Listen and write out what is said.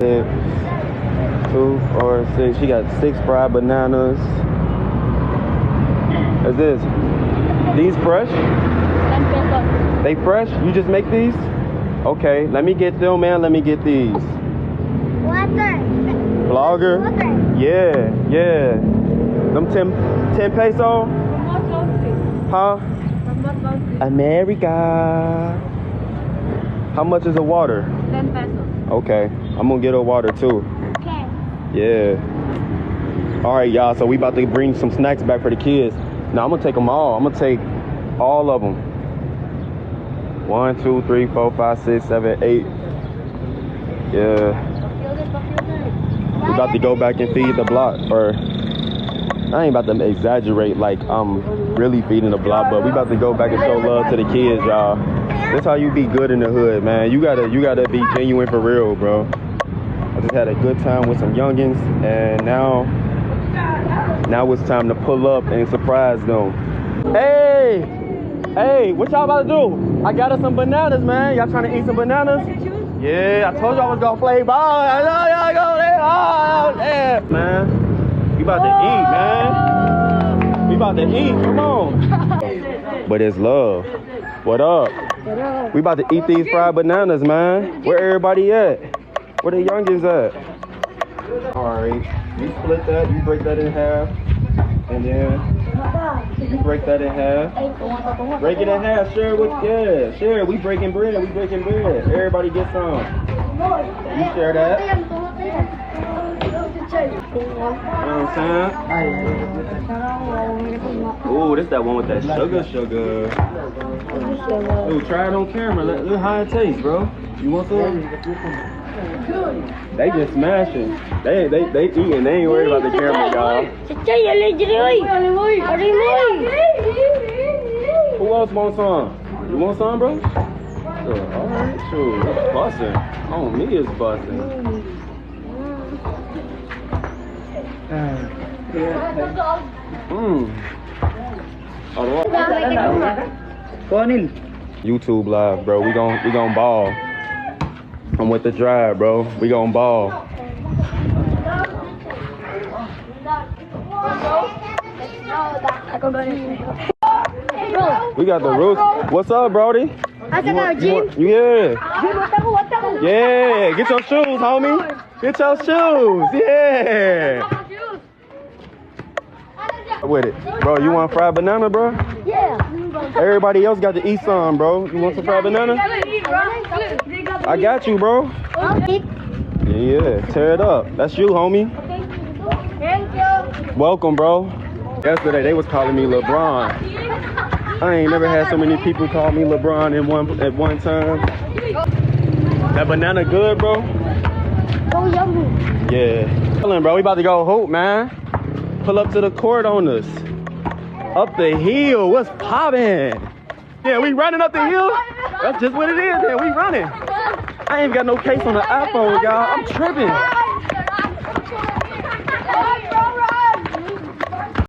2, 4, 6. She got 6 fried bananas. What's this? These fresh? 10 pesos. They fresh? You just make these? Okay, let me get them, man. Let me get these. Water. Vlogger? Water. Yeah. Them 10 peso? Huh? America. How much is a water? 10 pesos. Okay, I'm gonna get a water too. Okay. Yeah. All right, y'all. So we about to bring some snacks back for the kids. Now I'm gonna take them all. I'm gonna take all of them. 1, 2, 3, 4, 5, 6, 7, 8. Yeah. We about to go back and feed the block, or I ain't about to exaggerate like I'm really feeding the block, but we about to go back and show love to the kids, y'all. That's how you be good in the hood, man. You gotta be genuine for real, bro. I just had a good time with some youngins, and now it's time to pull up and surprise them. Hey, what y'all about to do? I got us some bananas, man. Y'all trying to eat some bananas? Yeah, I told y'all I was gonna play ball. I know y'all go there. Oh, yeah, man. We about to eat, man. We about to eat. Come on. But it's love. What up? We about to eat these fried bananas, man. Where everybody at? Where the youngins at? All right. You split that. You break that in half, and then you break that in half. Break it in half. Share with share. We breaking bread. Everybody get some. You share that. You know what I'm saying? Ooh, this that one with that sugar. Ooh, try it on camera. Look how it tastes, bro. You want some? They just smashing. They eating. They ain't worried about the camera, y'all. Who else wants some? You want some, bro? Sure. All right, sure. It's busting. Oh, me is busting. YouTube live, bro. We gon' ball. I'm with the drive, bro. We gon' ball. We got the roof. What's up, Brody? Yeah. Get your shoes, homie. Get your shoes. Yeah. With it, bro. You want fried banana, bro? Yeah. Everybody else got to eat some, bro. You want some fried banana? I got you, bro. Yeah, tear it up. That's you, homie. Thank you. Welcome, bro. Yesterday they was calling me LeBron. I ain't never had so many people call me LeBron at one time. That banana good, bro? So yummy. Yeah. Bro, we about to go hoop, man. Pull up to the court on us. Up the hill. What's poppin'? Yeah, we running up the hill. That's just what it is, man. We running. I ain't got no case on the iPhone, y'all. I'm tripping.